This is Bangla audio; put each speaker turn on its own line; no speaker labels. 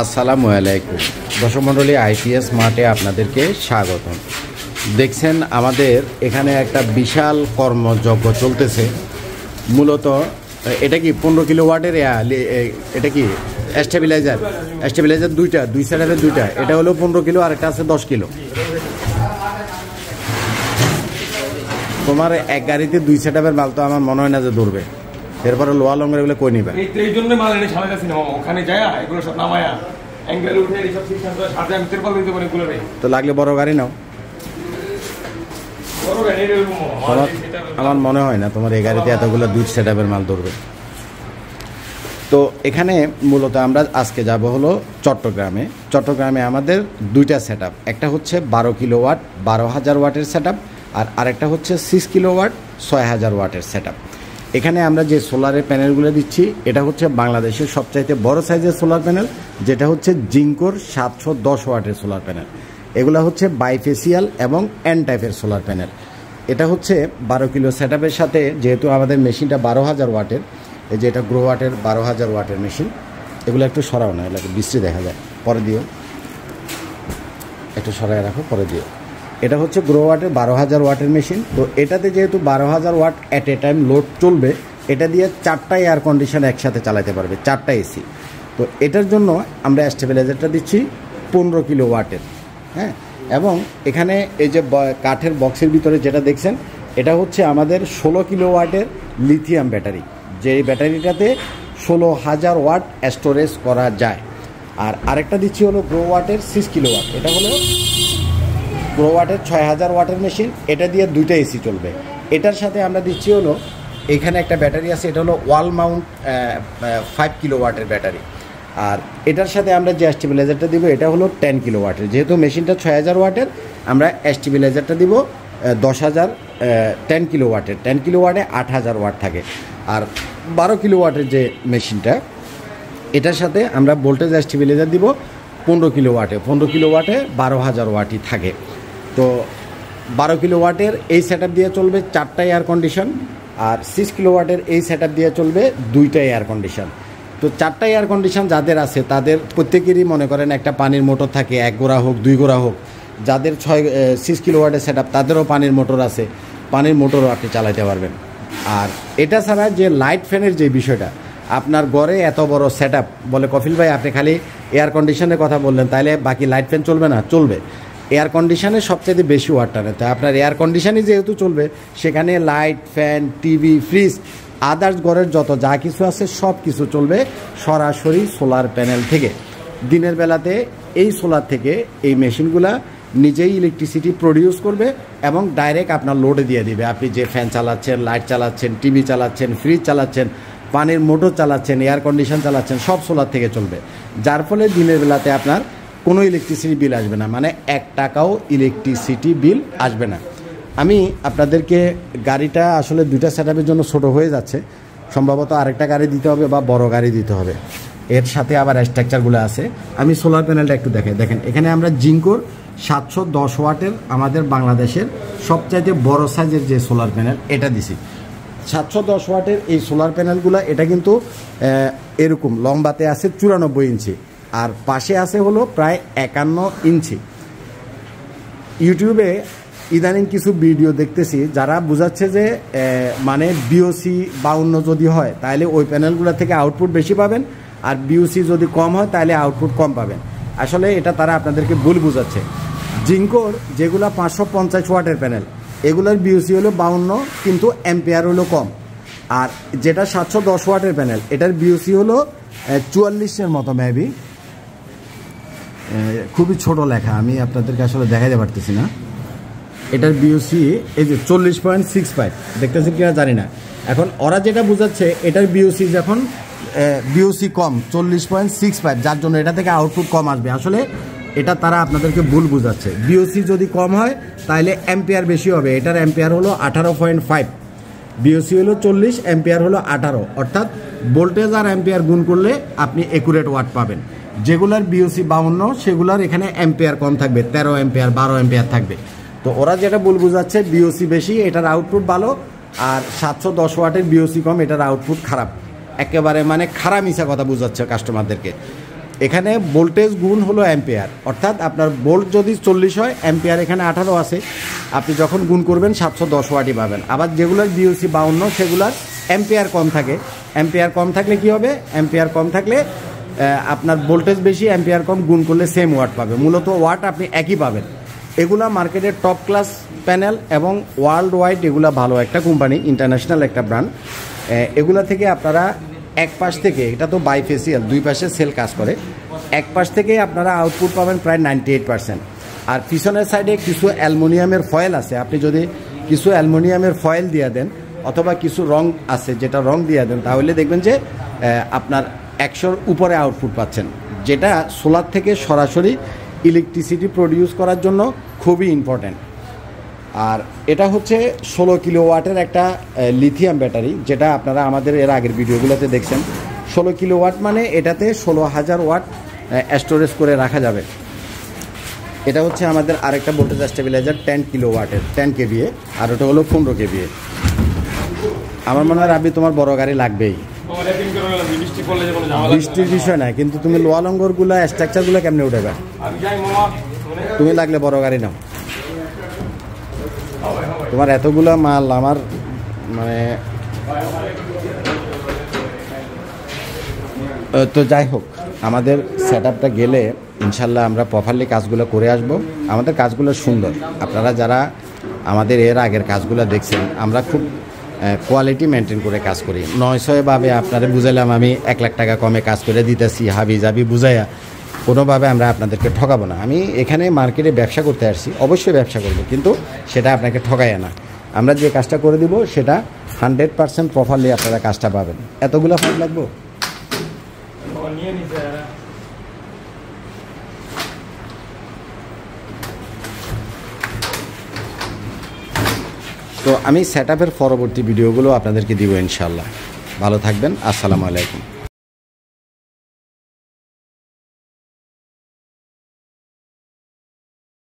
আসসালামু আলাইকুম দর্শক মণ্ডলী, আইপিএস মার্টে আপনাদেরকে স্বাগতম। দেখছেন আমাদের এখানে একটা বিশাল কর্মযজ্ঞ চলতেছে। মূলত এটা কি 15 কিলো ওয়াটের এটা কি স্টেবিলাইজার দুইটা, দুই সেটআপের দুইটা। এটা হলো 15 কিলো আর একটা আছে 10 কিলো। তোমার এক গাড়িতে দুই সেটআপের মাল তো আমার মনে হয় না যে ধরবে। এরপরে লোহা লঙ্গের এগুলো কই নিবে?
এই জন্য মাল এনে সামনে যাচ্ছি না, ওখানে যায় এগুলো সব নামায়া অ্যাঙ্গেল উঠে এইসব সিস্টেম করে সাথে আমি তেরপাল দিতে পারি এগুলো।
তো লাগলে বড় গাড়ি নাও। আমার মনে হয় না তোমার এই গাড়িতে এতগুলো দুই সেটআপের মাল ধরবে। তো এখানে মূলত আমরা আজকে যাব হলো চট্টগ্রামে আমাদের দুইটা সেটআপ। একটা হচ্ছে 12 কিলো ওয়াট 12,000 ওয়াটের সেটআপ, আর আরেকটা হচ্ছে 6 কিলো ওয়াট 6,000 ওয়াটের সেটআপ। এখানে আমরা যে সোলারের প্যানেলগুলো দিচ্ছি এটা হচ্ছে বাংলাদেশের সবচাইতে বড় সাইজের সোলার প্যানেল, যেটা হচ্ছে জিঙ্কোর 710 ওয়াটের সোলার প্যানেল। এগুলো হচ্ছে বাইফেসিয়াল এবং এন টাইপের সোলার প্যানেল। এটা হচ্ছে 12 কিলো সেটআপের সাথে, যেহেতু আমাদের মেশিনটা 12,000 ওয়াটের, এই যে এটা গ্রো ওয়াটের 12,000 ওয়াটের মেশিন। এগুলো একটু সরাও না, এগুলো বৃষ্টি দেখা যায়, পরে দিও, একটু সরাই রাখো, পরে দিও। এটা হচ্ছে গ্রো ওয়াটের 12,000 ওয়াটের মেশিন। তো এটাতে যেহেতু 12,000 watt at a time load চলবে, এটা দিয়ে 4টা এয়ার কন্ডিশন একসাথে চালাতে পারবে, 4টা এসি। তো এটার জন্য আমরা স্টেবিলাইজারটা দিচ্ছি 15 কিলো ওয়াটের। হ্যাঁ, এবং এখানে এই যে কাঠের বক্সের ভিতরে যেটা দেখছেন, এটা হচ্ছে আমাদের 16 কিলো ওয়াটের লিথিয়াম ব্যাটারি, যে এই ব্যাটারিটাতে 16,000 ওয়াট স্টোরেজ করা যায়। আর আরেকটা দিচ্ছি হলো গ্রো ওয়াটের 6 কিলো ওয়াট। এটা হলো গ্রো ওয়াটের 6,000 ওয়াটের মেশিন, এটা দিয়ে 2টা এসি চলবে। এটার সাথে আমরা দিচ্ছি হলো এখানে একটা ব্যাটারি আছে, এটা হলো ওয়াল মাউন্ট 5 কিলো ওয়াটের ব্যাটারি। আর এটার সাথে আমরা যে স্টেবিলাইজারটা দিব এটা হলো 10 কিলো ওয়াটের। যেহেতু মেশিনটা 6,000 ওয়াটের, আমরা স্টেবিলাইজারটা দিব 10 কিলো ওয়াটের। 10 কিলো ওয়াটে 8,000 ওয়াট থাকে। আর 12 কিলো ওয়াটের যে মেশিনটা, এটার সাথে আমরা ভোল্টেজ স্টেবিলাইজার দিব 15 কিলো ওয়াটে। 15 কিলো ওয়াটে 12,000 ওয়াটই থাকে। তো 12 কিলো ওয়াটের এই সেটআপ দিয়ে চলবে 4টা এয়ার কন্ডিশন, আর 6 কিলো ওয়াটের এই সেটআপ দিয়ে চলবে 2টা এয়ার কন্ডিশন। তো 4টা এয়ার কন্ডিশন যাদের আছে তাদের প্রত্যেকেরই মনে করেন একটা পানির মোটর থাকে, 1 গোড়া হোক 2 গোড়া হোক। যাদের 6 কিলো ওয়াটের সেটআপ তাদেরও পানির মোটর আছে, পানির মোটরও আপনি চালাতে পারবেন। আর এটা ছাড়া যে লাইট ফ্যানের যে বিষয়টা, আপনার ঘরে এত বড় সেটআপ, বলে কফিল ভাই আপনি খালি এয়ার কন্ডিশনের কথা বললেন, তাইলে বাকি লাইট ফ্যান চলবে না? চলবে। এয়ার কন্ডিশনে সবচেয়ে বেশি ওয়াট টানে। তাই আপনার এয়ার কন্ডিশনই যেহেতু চলবে, সেখানে light, fan, TV, fridge, others ঘরের যত যা কিছু আছে সব কিছু চলবে সরাসরি সোলার প্যানেল থেকে। দিনের বেলাতে এই সোলার থেকে এই মেশিনগুলা নিজেই ইলেকট্রিসিটি প্রডিউস করবে এবং ডাইরেক্ট আপনার লোডে দিয়ে দিবে। আপনি যে ফ্যান চালাচ্ছেন, লাইট চালাচ্ছেন, টিভি চালাচ্ছেন, ফ্রিজ চালাচ্ছেন, পানির মোটর চালাচ্ছেন, এয়ার কন্ডিশন চালাচ্ছেন, সব সোলার থেকে চলবে। যার ফলে দিনের বেলাতে আপনার কোনো ইলেকট্রিসিটি বিল আসবে না, মানে 1 টাকাও ইলেকট্রিসিটি বিল আসবে না। আমি আপনাদেরকে গাড়িটা আসলে 2টা সেটআপের জন্য ছোট হয়ে যাচ্ছে, সম্ভবত আরেকটা গাড়ি দিতে হবে বা বড় গাড়ি দিতে হবে। এর সাথে আবার স্ট্রাকচারগুলো আছে। আমি সোলার প্যানেলটা একটু দেখাই। দেখেন এখানে আমরা জিঙ্কোর 710 ওয়াটের আমাদের বাংলাদেশের সবচাইতে বড় সাইজের যে সোলার প্যানেল এটা দিছি। 710 ওয়াটের এই সোলার প্যানেলগুলো এটা কিন্তু এরকম লম্বাতে আছে 94 ইঞ্চি, আর পাশে আছে হলো প্রায় 51 ইঞ্চি। ইউটিউবে ইদানিং কিছু ভিডিও দেখতেছি যারা বোঝাচ্ছে যে মানে বিওসি 52 যদি হয় তাহলে ওই প্যানেলগুলো থেকে আউটপুট বেশি পাবেন, আর বিওসি যদি কম হয় তাহলে আউটপুট কম পাবেন। আসলে এটা তারা আপনাদেরকে ভুল বোঝাচ্ছে। জিঙ্কোর যেগুলো 550 ওয়াটের প্যানেল, এগুলোর বিওসি হলো 52, কিন্তু অ্যাম্পিয়ার হলো কম। আর যেটা 710 ওয়াটের প্যানেল, এটার বিওসি হলো 44-এর মতো মেবি। খুবই ছোট লেখা, আমি আপনাদেরকে আসলে দেখাইতে পারতেছি না। এটার বিওসি এই যে 40.65, দেখতেছেন কিনা জানি না। এখন ওরা যেটা বোঝাচ্ছে এটার বিওসি যখন বিওসি কম 40.65, যার জন্য এটা থেকে আউটপুট কম আসবে। আসলে এটা তারা আপনাদেরকে ভুল বোঝাচ্ছে। বিওসি যদি কম হয় তাহলে অ্যাম্পিয়ার বেশি হবে। এটার অ্যাম্পিয়ার হলো 18.5, বিওসি হলো 40, অ্যাম্পিয়ার হলো 18, অর্থাৎ ভোল্টেজ আর অ্যাম্পিয়ার গুণ করলে আপনি একুরেট ওয়াট পাবেন। যেগুলার বিওসি 52 সেগুলার এখানে অ্যাম্পিয়ার কম থাকবে, 13 অ্যাম্পিয়ার 12 অ্যাম্পিয়ার থাকবে। তো ওরা যেটা ভুল বোঝাচ্ছে বিওসি বেশি এটার আউটপুট ভালো, আর 710 ওয়াটের বিওসি কম এটার আউটপুট খারাপ। একেবারে মানে খারাপ মিশা কথা বোঝাচ্ছে কাস্টমারদেরকে। এখানে ভোল্টেজ গুণ হলো অ্যাম্পিয়ার, অর্থাৎ আপনার ভোল্ট যদি 40 হয়, অ্যাম্পিয়ার এখানে 18 আছে, আপনি যখন গুণ করবেন 710 ওয়াটই পাবেন। আবার যেগুলোর বিওসি 52 সেগুলোর অ্যাম্পিয়ার কম থাকে। অ্যাম্পিয়ার কম থাকলে কি হবে? অ্যাম্পিয়ার কম থাকলে আপনার ভোল্টেজ বেশি, অ্যাম্পিয়ার কম, গুণ করলে সেম ওয়াট পাবে। মূলত ওয়াট আপনি একই পাবেন। এগুলা মার্কেটের টপ ক্লাস প্যানেল এবং ওয়ার্ল্ড ওয়াইড এগুলা ভালো একটা কোম্পানি, ইন্টারন্যাশনাল একটা ব্র্যান্ড। এগুলা থেকে আপনারা এক পাশ থেকে, এটা তো বাইফেসিয়াল, দুই পাশে সেল কাজ করে, এক পাশ থেকে আপনারা আউটপুট পাবেন প্রায় 98%। আর পিছনের সাইডে কিছু অ্যালুমিনিয়ামের ফয়েল আছে, আপনি যদি কিছু অ্যালুমিনিয়ামের ফয়েল দিয়ে দেন অথবা কিছু রং আছে যেটা রং দিয়ে দেন, তাহলে দেখবেন যে আপনার 100-র উপরে আউটপুট পাচ্ছেন, যেটা সোলার থেকে সরাসরি ইলেকট্রিসিটি প্রডিউস করার জন্য খুবই ইম্পর্ট্যান্ট। আর এটা হচ্ছে 16 কিলোওয়াটের একটা লিথিয়াম ব্যাটারি, যেটা আপনারা আমাদের এর আগের ভিডিওগুলোতে দেখছেন। 16 কিলোওয়াট মানে এটাতে 16,000 ওয়াট স্টোরেজ করে রাখা যাবে। এটা হচ্ছে আমাদের আরেকটা ভোল্টেজ স্টেবিলাইজার 10 কিলোওয়াটের, 10 কেভিএ, আর ওটা হলো 15 কেভিএ। আমার মনে হয় রাবি তোমার বড় গাড়ি লাগবেই। বৃষ্টির বিষয় না, কিন্তু তুমি লোয়া লঙ্গরগুলা স্ট্রাকচারগুলো কেমনে উঠেবে? তুমি লাগলে বড় গাড়ি নাও। তোমার এতগুলো মাল আমার মানে তো যাই হোক, আমাদের সেট আপটা গেলে ইনশাল্লাহ আমরা প্রপারলি কাজগুলো করে আসব। আমাদের কাজগুলো সুন্দর, আপনারা যারা আমাদের এর আগের কাজগুলো দেখছেন, আমরা খুব কোয়ালিটি মেনটেন করে কাজ করি। 900ভাবে আপনারা বুঝাইলাম আমি 1 লাখ টাকা কমে কাজ করে দিতেছি, হাবি জাবি বুঝাইয়া কোনোভাবে আমরা আপনাদেরকে ঠকাবো না। আমি এখানে মার্কেটে ব্যবসা করতে আসছি, অবশ্যই ব্যবসা করব, কিন্তু সেটা আপনাকে ঠকায় না। আমরা যে কাজটা করে দিব সেটা 100% প্রপারলি আপনারা কাজটা পাবেন। এতগুলো ফাইল লাগবো? তো আমি সেট আপের পরবর্তী ভিডিওগুলো আপনাদেরকে দিব ইনশাল্লাহ। ভালো থাকবেন, আসসালামু আলাইকুম।